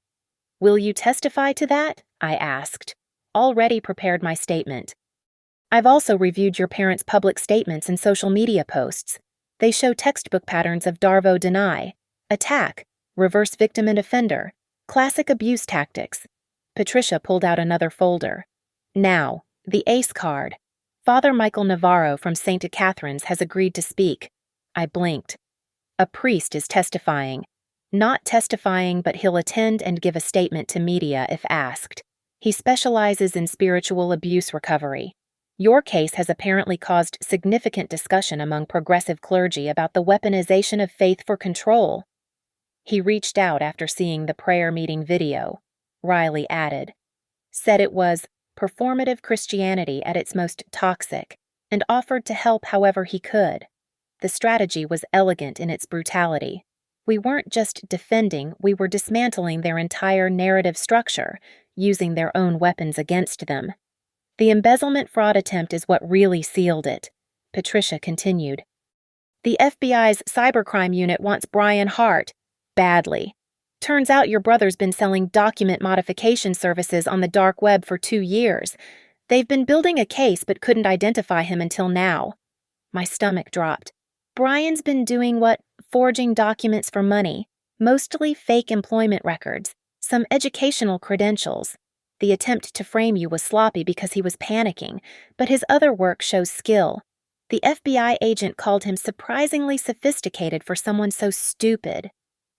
Will you testify to that? I asked, already prepared my statement. I've also reviewed your parents' public statements and social media posts. They show textbook patterns of Darvo deny, attack, reverse victim and offender, classic abuse tactics. Patricia pulled out another folder. Now, the ace card. Father Michael Navarro from St. Catherine's has agreed to speak. I blinked. A priest is testifying. Not testifying, but he'll attend and give a statement to media if asked. He specializes in spiritual abuse recovery. Your case has apparently caused significant discussion among progressive clergy about the weaponization of faith for control. He reached out after seeing the prayer meeting video. Riley added. Said it was performative Christianity at its most toxic, and offered to help however he could. The strategy was elegant in its brutality. We weren't just defending, we were dismantling their entire narrative structure, using their own weapons against them. The embezzlement fraud attempt is what really sealed it. Patricia continued. The FBI's cybercrime unit wants Brian Hart. Badly. Turns out your brother's been selling document modification services on the dark web for 2 years. They've been building a case but couldn't identify him until now. My stomach dropped. Brian's been doing what? Forging documents for money, mostly fake employment records, some educational credentials. The attempt to frame you was sloppy because he was panicking, but his other work shows skill. The FBI agent called him surprisingly sophisticated for someone so stupid.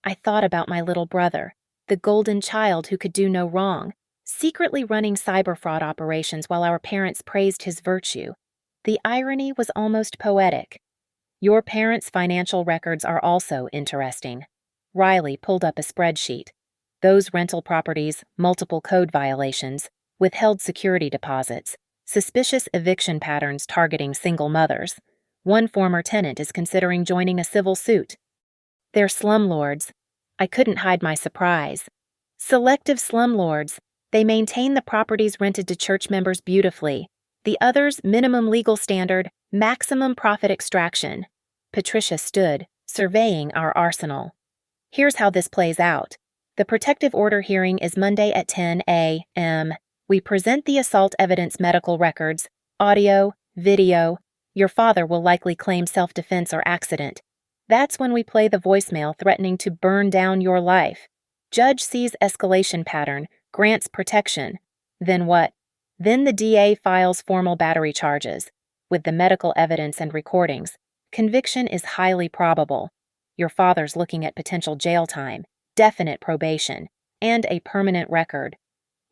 I thought about my little brother, the golden child who could do no wrong, secretly running cyber fraud operations while our parents praised his virtue. The irony was almost poetic. Your parents' financial records are also interesting. Riley pulled up a spreadsheet. Those rental properties, multiple code violations, withheld security deposits, suspicious eviction patterns targeting single mothers. One former tenant is considering joining a civil suit. They're slumlords. I couldn't hide my surprise. Selective slumlords. They maintain the properties rented to church members beautifully. The others, minimum legal standard, maximum profit extraction. Patricia stood, surveying our arsenal. Here's how this plays out. The protective order hearing is Monday at 10 a.m. We present the assault evidence medical records, audio, video. Your father will likely claim self-defense or accident. That's when we play the voicemail threatening to burn down your life. Judge sees escalation pattern, grants protection. Then what? Then the DA files formal battery charges. With the medical evidence and recordings, conviction is highly probable. Your father's looking at potential jail time, definite probation, and a permanent record.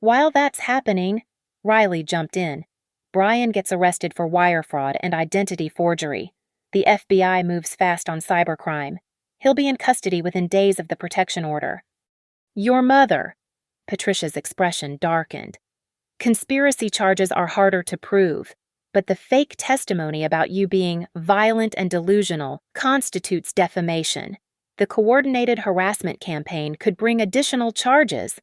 While that's happening, Riley jumped in. Brian gets arrested for wire fraud and identity forgery. The FBI moves fast on cybercrime. He'll be in custody within days of the protection order. Your mother. Patricia's expression darkened. Conspiracy charges are harder to prove, but the fake testimony about you being violent and delusional constitutes defamation. The coordinated harassment campaign could bring additional charges.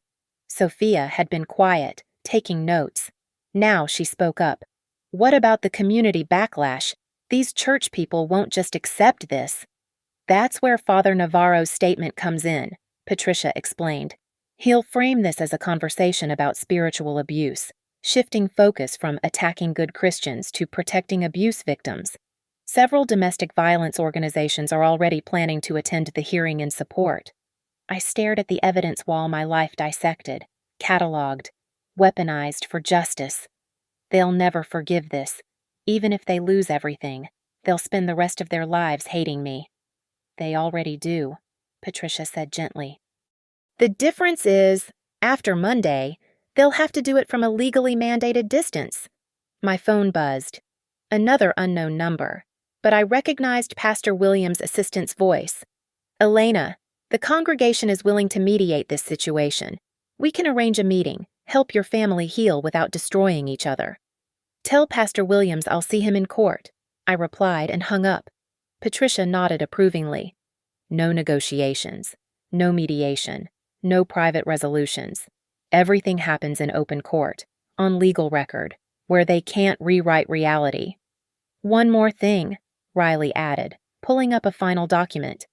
Sophia had been quiet, taking notes. Now she spoke up. What about the community backlash? These church people won't just accept this. That's where Father Navarro's statement comes in, Patricia explained. He'll frame this as a conversation about spiritual abuse, shifting focus from attacking good Christians to protecting abuse victims. Several domestic violence organizations are already planning to attend the hearing in support. I stared at the evidence wall my life dissected, cataloged, weaponized for justice. They'll never forgive this. Even if they lose everything, they'll spend the rest of their lives hating me. They already do, Patricia said gently. The difference is, after Monday, they'll have to do it from a legally mandated distance. My phone buzzed. Another unknown number. but I recognized Pastor Williams' assistant's voice. "Elena, the congregation is willing to mediate this situation. We can arrange a meeting, help your family heal without destroying each other." "Tell Pastor Williams I'll see him in court," I replied and hung up. Patricia nodded approvingly. No negotiations, no mediation, no private resolutions. Everything happens in open court, on legal record, where they can't rewrite reality. "One more thing," Riley added, pulling up a final document.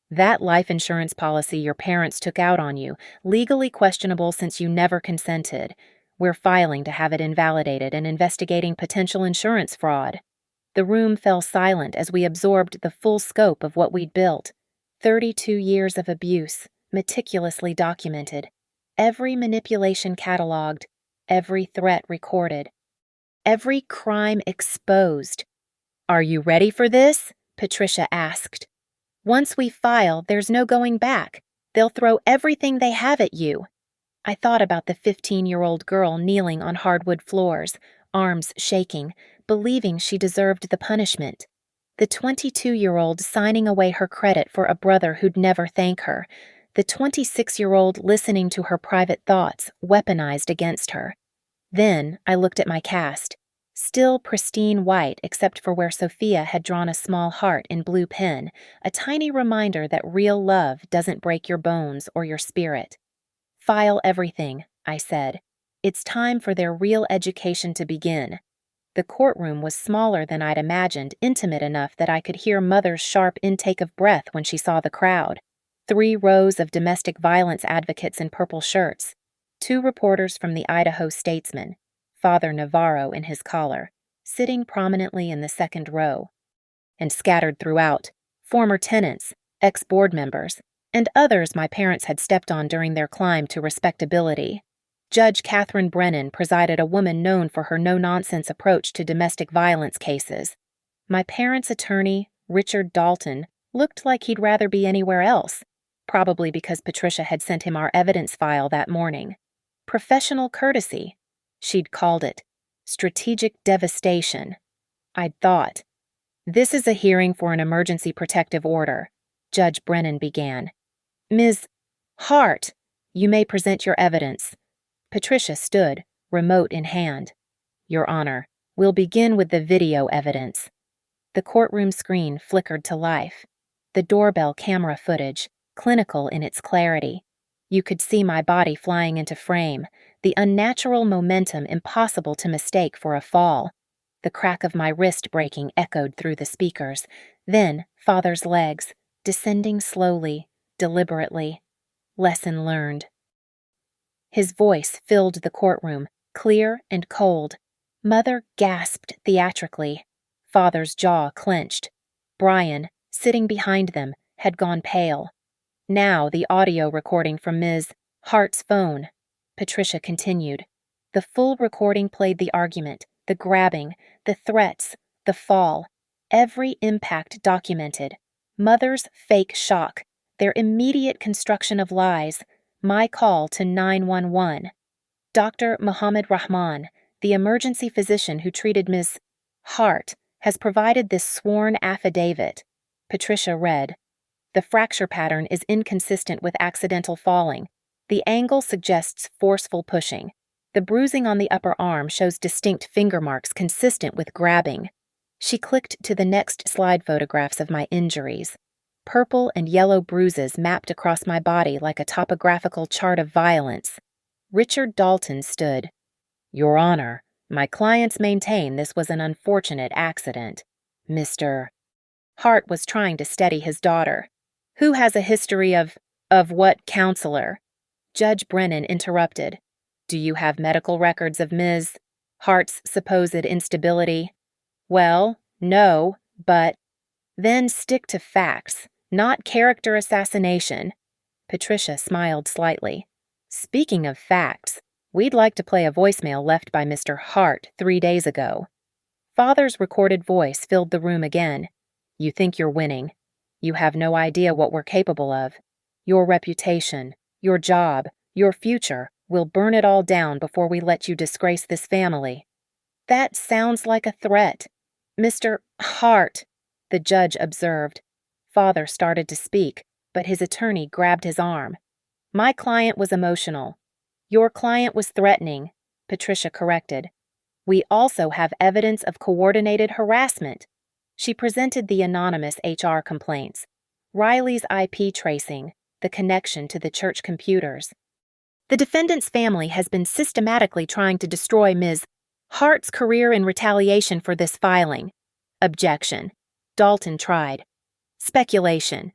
"That life insurance policy your parents took out on you, legally questionable since you never consented. We're filing to have it invalidated and investigating potential insurance fraud." The room fell silent as we absorbed the full scope of what we'd built. 32 years of abuse, meticulously documented. Every manipulation cataloged, every threat recorded, every crime exposed. "Are you ready for this?" Patricia asked. "Once we file, there's no going back. They'll throw everything they have at you." I thought about the 15-year-old girl kneeling on hardwood floors, arms shaking, believing she deserved the punishment. The 22-year-old signing away her credit for a brother who'd never thank her. The 26-year-old listening to her private thoughts, weaponized against her. Then I looked at my cast. Still pristine white except for where Sophia had drawn a small heart in blue pen, a tiny reminder that real love doesn't break your bones or your spirit. "File everything," I said. "It's time for their real education to begin." The courtroom was smaller than I'd imagined, intimate enough that I could hear Mother's sharp intake of breath when she saw the crowd. 3 rows of domestic violence advocates in purple shirts. 2 reporters from the Idaho Statesman, Father Navarro in his collar, sitting prominently in the second row. And scattered throughout, former tenants, ex-board members, and others my parents had stepped on during their climb to respectability. Judge Catherine Brennan presided, a woman known for her no-nonsense approach to domestic violence cases. My parents' attorney, Richard Dalton, looked like he'd rather be anywhere else, probably because Patricia had sent him our evidence file that morning. Professional courtesy, she'd called it. Strategic devastation. I'd thought. "This is a hearing for an emergency protective order," Judge Brennan began. "Ms. Hart, you may present your evidence." Patricia stood, remote in hand. "Your Honor, we'll begin with the video evidence." The courtroom screen flickered to life. The doorbell camera footage, clinical in its clarity. You could see my body flying into frame, the unnatural momentum impossible to mistake for a fall. The crack of my wrist breaking echoed through the speakers. Then, Father's legs, descending slowly, deliberately. Lesson learned. His voice filled the courtroom, clear and cold. Mother gasped theatrically. Father's jaw clenched. Brian, sitting behind them, had gone pale. Now the audio recording from Ms. Hart's phone. Patricia continued. The full recording played the argument, the grabbing, the threats, the fall. Every impact documented. Mother's fake shock, their immediate construction of lies, my call to 911. Dr. Mohammed Rahman, the emergency physician who treated Ms. Hart, has provided this sworn affidavit. Patricia read. The fracture pattern is inconsistent with accidental falling. The angle suggests forceful pushing. The bruising on the upper arm shows distinct finger marks consistent with grabbing. She clicked to the next slide photographs of my injuries. Purple and yellow bruises mapped across my body like a topographical chart of violence. Richard Dalton stood. Your Honor, my clients maintain this was an unfortunate accident. Mr. Hart was trying to steady his daughter. Who has a history of what, counselor? Judge Brennan interrupted. Do you have medical records of Ms. Hart's supposed instability? Well, no, but... Then stick to facts, not character assassination. Patricia smiled slightly. Speaking of facts, we'd like to play a voicemail left by Mr. Hart 3 days ago. Father's recorded voice filled the room again. You think you're winning. You have no idea what we're capable of. Your reputation, your job, your future, we'll burn it all down before we let you disgrace this family. That sounds like a threat. Mr. Hart. the judge observed. Father started to speak, but his attorney grabbed his arm. My client was emotional. Your client was threatening, Patricia corrected. We also have evidence of coordinated harassment. She presented the anonymous HR complaints, Riley's IP tracing, the connection to the church computers. The defendant's family has been systematically trying to destroy Ms. Hart's career in retaliation for this filing. Objection. Dalton tried. Speculation.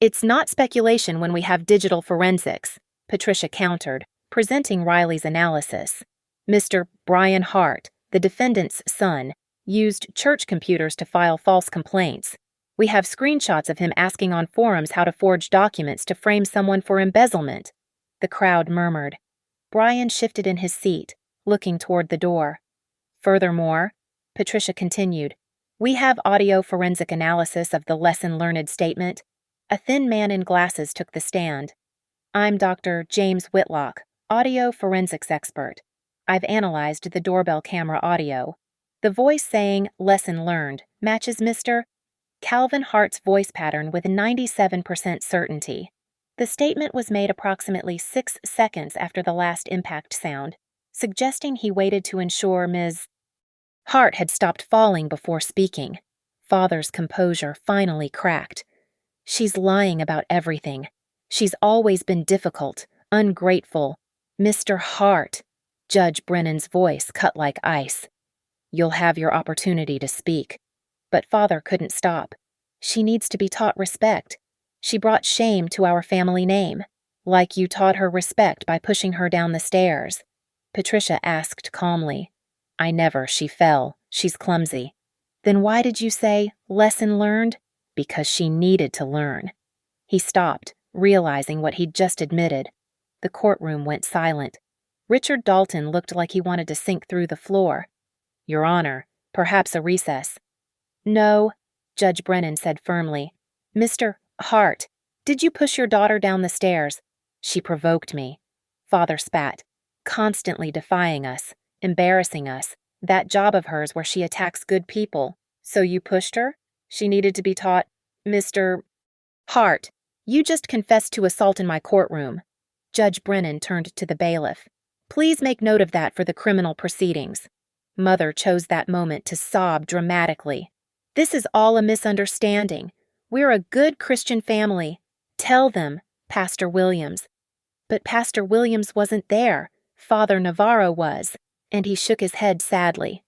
It's not speculation when we have digital forensics, Patricia countered, presenting Riley's analysis. Mr. Brian Hart, the defendant's son, used church computers to file false complaints. We have screenshots of him asking on forums how to forge documents to frame someone for embezzlement. The crowd murmured. Brian shifted in his seat, looking toward the door. Furthermore, Patricia continued, we have audio forensic analysis of the lesson learned statement. A thin man in glasses took the stand. I'm Dr. James Whitlock, audio forensics expert. I've analyzed the doorbell camera audio. The voice saying lesson learned matches Mr. Calvin Hart's voice pattern with 97% certainty. The statement was made approximately 6 seconds after the last impact sound, suggesting he waited to ensure Ms. Hart had stopped falling before speaking. Father's composure finally cracked. She's lying about everything. She's always been difficult, ungrateful. Mr. Hart, Judge Brennan's voice cut like ice. You'll have your opportunity to speak. But Father couldn't stop. She needs to be taught respect. She brought shame to our family name, like you taught her respect by pushing her down the stairs. Patricia asked calmly. I never, she fell. She's clumsy. Then why did you say, lesson learned? Because she needed to learn. He stopped, realizing what he'd just admitted. The courtroom went silent. Richard Dalton looked like he wanted to sink through the floor. Your Honor, perhaps a recess. No, Judge Brennan said firmly. Mr. Hart, did you push your daughter down the stairs? She provoked me. Father spat, constantly defying us, embarrassing us, that job of hers where she attacks good people. So you pushed her? She needed to be taught, Mr. Hart, you just confessed to assault in my courtroom. Judge Brennan turned to the bailiff. Please make note of that for the criminal proceedings. Mother chose that moment to sob dramatically. This is all a misunderstanding. We're a good Christian family. Tell them, Pastor Williams. But Pastor Williams wasn't there. Father Navarro was, and he shook his head sadly.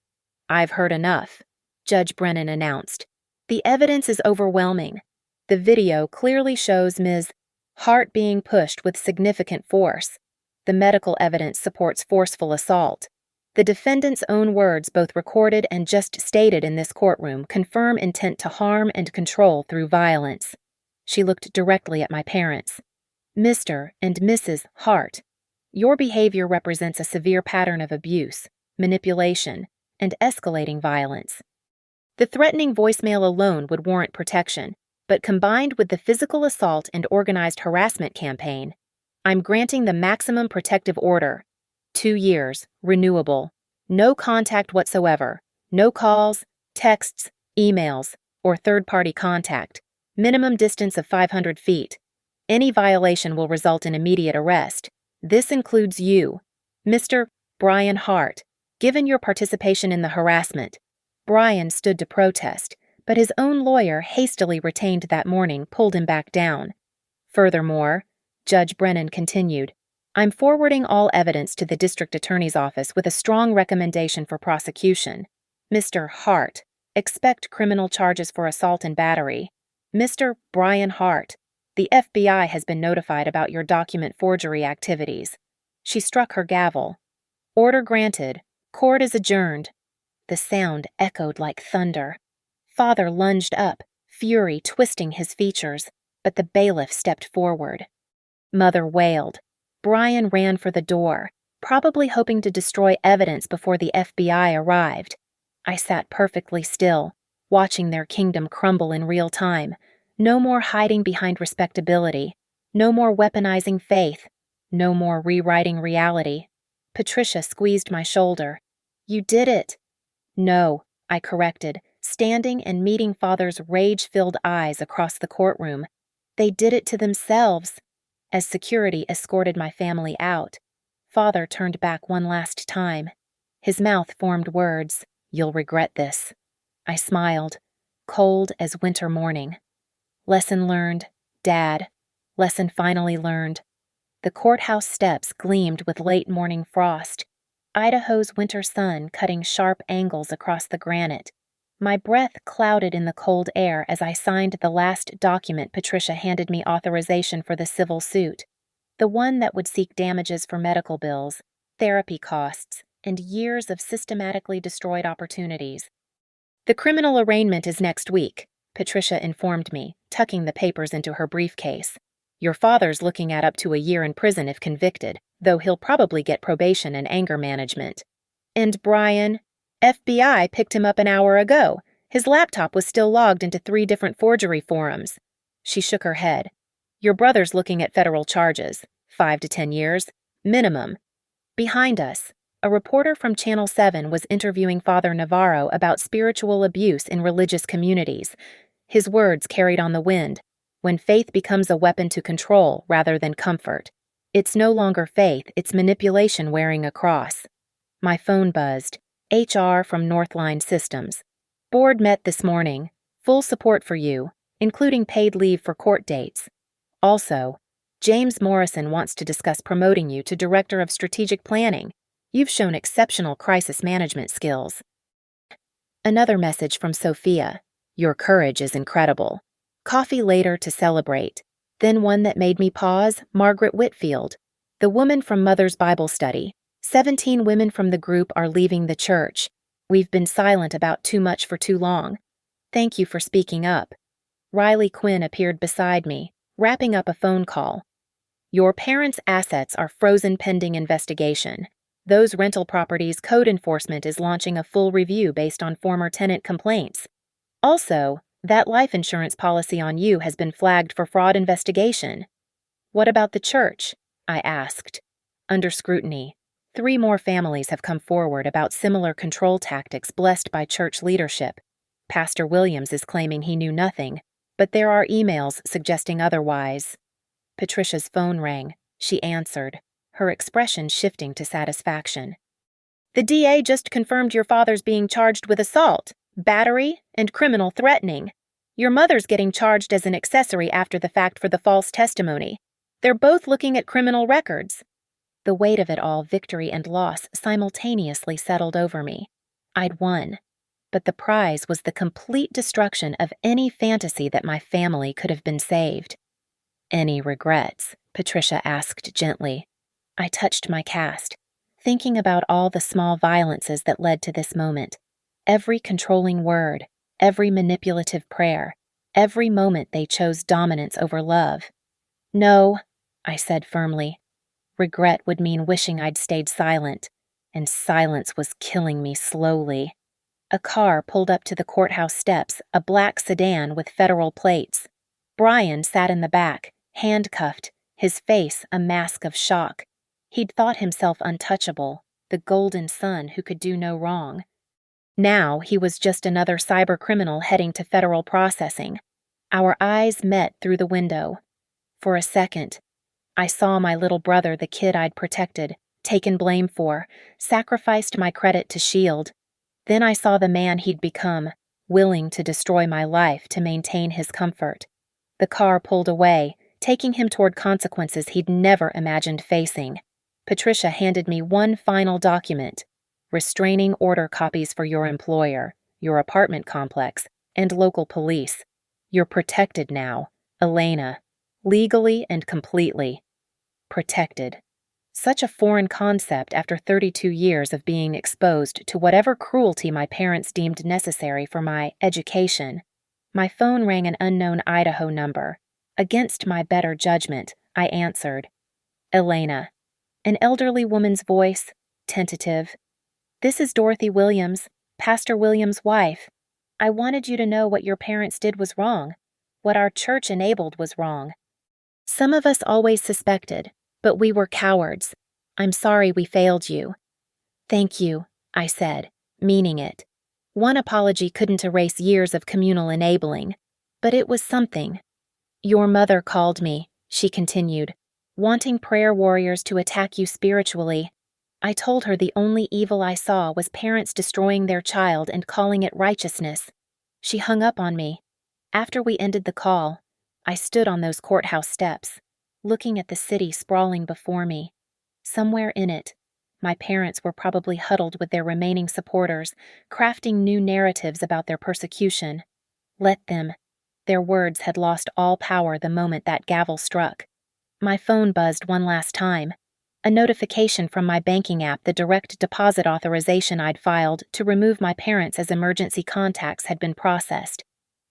I've heard enough, Judge Brennan announced. The evidence is overwhelming. The video clearly shows Ms. Hart being pushed with significant force. The medical evidence supports forceful assault. The defendant's own words, both recorded and just stated in this courtroom, confirm intent to harm and control through violence. She looked directly at my parents. Mr. and Mrs. Hart, your behavior represents a severe pattern of abuse, manipulation, and escalating violence. The threatening voicemail alone would warrant protection, but combined with the physical assault and organized harassment campaign, I'm granting the maximum protective order. 2 years, renewable, no contact whatsoever, no calls, texts, emails, or third-party contact, minimum distance of 500 feet. Any violation will result in immediate arrest. This includes you, Mr. Brian Hart, given your participation in the harassment. Brian stood to protest, but his own lawyer, hastily retained that morning, pulled him back down. Furthermore, Judge Brennan continued, I'm forwarding all evidence to the district attorney's office with a strong recommendation for prosecution. Mr. Hart, expect criminal charges for assault and battery. Mr. Brian Hart, the FBI has been notified about your document forgery activities. She struck her gavel. Order granted. Court is adjourned. The sound echoed like thunder. Father lunged up, fury twisting his features, but the bailiff stepped forward. Mother wailed. Brian ran for the door, probably hoping to destroy evidence before the FBI arrived. I sat perfectly still, watching their kingdom crumble in real time. No more hiding behind respectability. No more weaponizing faith. No more rewriting reality. Patricia squeezed my shoulder. You did it. No, I corrected, standing and meeting Father's rage-filled eyes across the courtroom. They did it to themselves. As security escorted my family out, Father turned back one last time. His mouth formed words, "You'll regret this." I smiled, cold as winter morning. Lesson learned, Dad. Lesson finally learned. The courthouse steps gleamed with late morning frost, Idaho's winter sun cutting sharp angles across the granite. My breath clouded in the cold air as I signed the last document Patricia handed me authorization for the civil suit, the one that would seek damages for medical bills, therapy costs, and years of systematically destroyed opportunities. "The criminal arraignment is next week," Patricia informed me, tucking the papers into her briefcase. "Your father's looking at up to a year in prison if convicted, though he'll probably get probation and anger management. And Brian, FBI picked him up an hour ago. His laptop was still logged into 3 different forgery forums." She shook her head. "Your brother's looking at federal charges, 5 to 10 years, minimum." Behind us, a reporter from Channel 7 was interviewing Father Navarro about spiritual abuse in religious communities. His words carried on the wind. When faith becomes a weapon to control rather than comfort, it's no longer faith, it's manipulation wearing a cross. My phone buzzed. HR from Northline Systems. "Board met this morning. Full support for you, including paid leave for court dates. Also, James Morrison wants to discuss promoting you to Director of Strategic Planning. You've shown exceptional crisis management skills." Another message from Sophia. "Your courage is incredible." Coffee later to celebrate. Then one that made me pause, Margaret Whitfield, the woman from Mother's Bible Study. 17 women from the group are leaving the church. We've been silent about too much for too long. Thank you for speaking up. Riley Quinn appeared beside me, wrapping up a phone call. "Your parents' assets are frozen pending investigation. Those rental properties code enforcement is launching a full review based on former tenant complaints. Also, that life insurance policy on you has been flagged for fraud investigation." "What about the church?" I asked. Under scrutiny, 3 more families have come forward about similar control tactics blessed by church leadership. Pastor Williams is claiming he knew nothing, but there are emails suggesting otherwise. Patricia's phone rang. She answered, her expression shifting to satisfaction. "The DA just confirmed your father's being charged with assault, battery, and criminal threatening. Your mother's getting charged as an accessory after the fact for the false testimony. They're both looking at criminal records." The weight of it all, victory and loss, simultaneously settled over me. I'd won, but the prize was the complete destruction of any fantasy that my family could have been saved. "Any regrets?" Patricia asked gently. I touched my cast, thinking about all the small violences that led to this moment. Every controlling word, every manipulative prayer, every moment they chose dominance over love. "No," I said firmly. Regret would mean wishing I'd stayed silent, and silence was killing me slowly. A car pulled up to the courthouse steps, a black sedan with federal plates. Brian sat in the back, handcuffed, his face a mask of shock. He'd thought himself untouchable, the golden son who could do no wrong. Now he was just another cybercriminal heading to federal processing. Our eyes met through the window. For a second, I saw my little brother, the kid I'd protected, taken blame for, sacrificed my credit to shield. Then I saw the man he'd become, willing to destroy my life to maintain his comfort. The car pulled away, taking him toward consequences he'd never imagined facing. Patricia handed me one final document, restraining order copies for your employer, your apartment complex, and local police. You're protected now, Elena, legally and completely. Protected. Such a foreign concept after 32 years of being exposed to whatever cruelty my parents deemed necessary for my education. My phone rang an unknown Idaho number. Against my better judgment, I answered. Elena. An elderly woman's voice, tentative. "This is Dorothy Williams, Pastor Williams' wife. I wanted you to know what your parents did was wrong. What our church enabled was wrong. Some of us always suspected, but we were cowards. I'm sorry we failed you." "Thank you," I said, meaning it. One apology couldn't erase years of communal enabling, but it was something. Your mother called me, she continued, wanting prayer warriors to attack you spiritually. I told her the only evil I saw was parents destroying their child and calling it righteousness. She hung up on me. After we ended the call, I stood on those courthouse steps, looking at the city sprawling before me. Somewhere in it, my parents were probably huddled with their remaining supporters, crafting new narratives about their persecution. Let them. Their words had lost all power the moment that gavel struck. My phone buzzed one last time. A notification from my banking app, the direct deposit authorization I'd filed to remove my parents as emergency contacts, had been processed.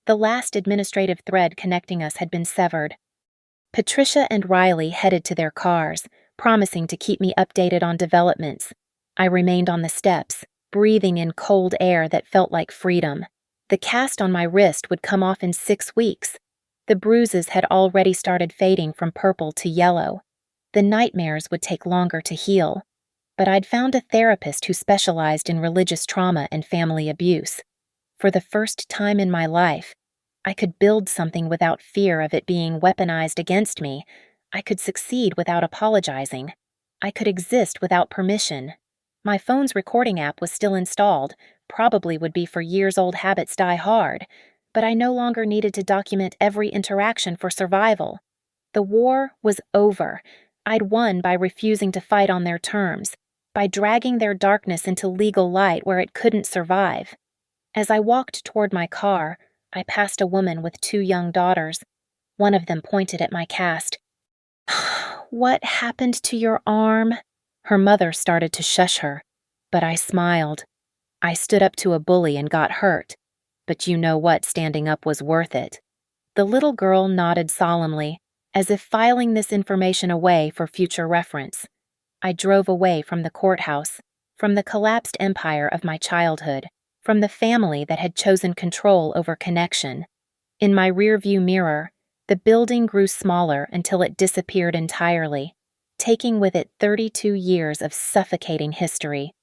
The last administrative thread connecting us had been severed. Patricia and Riley headed to their cars, promising to keep me updated on developments. I remained on the steps, breathing in cold air that felt like freedom. The cast on my wrist would come off in 6 weeks. The bruises had already started fading from purple to yellow. The nightmares would take longer to heal. But I'd found a therapist who specialized in religious trauma and family abuse. For the first time in my life, I could build something without fear of it being weaponized against me. I could succeed without apologizing. I could exist without permission. My phone's recording app was still installed, probably would be for years old habits die hard, but I no longer needed to document every interaction for survival. The war was over. I'd won by refusing to fight on their terms, by dragging their darkness into legal light where it couldn't survive. As I walked toward my car, I passed a woman with 2 young daughters. One of them pointed at my cast. "What happened to your arm?" Her mother started to shush her, but I smiled. I stood up to a bully and got hurt, but you know what, standing up was worth it. The little girl nodded solemnly, as if filing this information away for future reference. I drove away from the courthouse, from the collapsed empire of my childhood, from the family that had chosen control over connection. In my rearview mirror, the building grew smaller until it disappeared entirely, taking with it 32 years of suffocating history.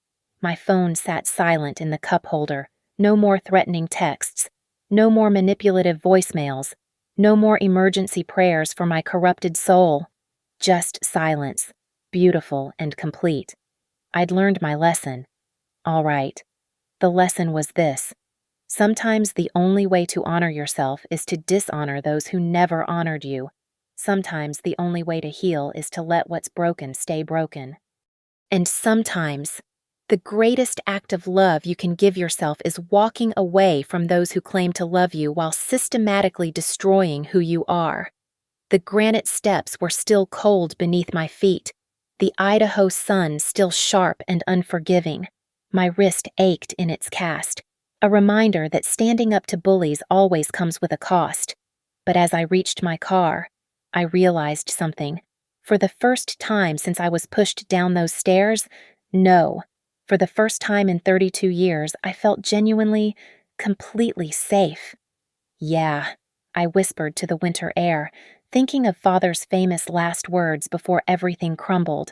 My phone sat silent in the cup holder. No more threatening texts. No more manipulative voicemails. No more emergency prayers for my corrupted soul. Just silence, beautiful and complete. I'd learned my lesson. All right. The lesson was this. Sometimes the only way to honor yourself is to dishonor those who never honored you. Sometimes the only way to heal is to let what's broken stay broken. And sometimes the greatest act of love you can give yourself is walking away from those who claim to love you while systematically destroying who you are. The granite steps were still cold beneath my feet, the Idaho sun still sharp and unforgiving. My wrist ached in its cast, a reminder that standing up to bullies always comes with a cost. But as I reached my car, I realized something. For the first time since I was pushed down those stairs, no. For the first time in 32 years, I felt genuinely, completely safe. Yeah, I whispered to the winter air, thinking of Father's famous last words before everything crumbled.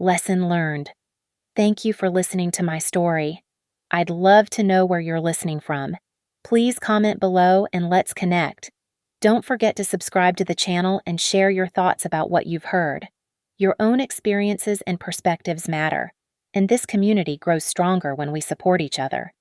Lesson learned. Thank you for listening to my story. I'd love to know where you're listening from. Please comment below and let's connect. Don't forget to subscribe to the channel and share your thoughts about what you've heard. Your own experiences and perspectives matter, and this community grows stronger when we support each other.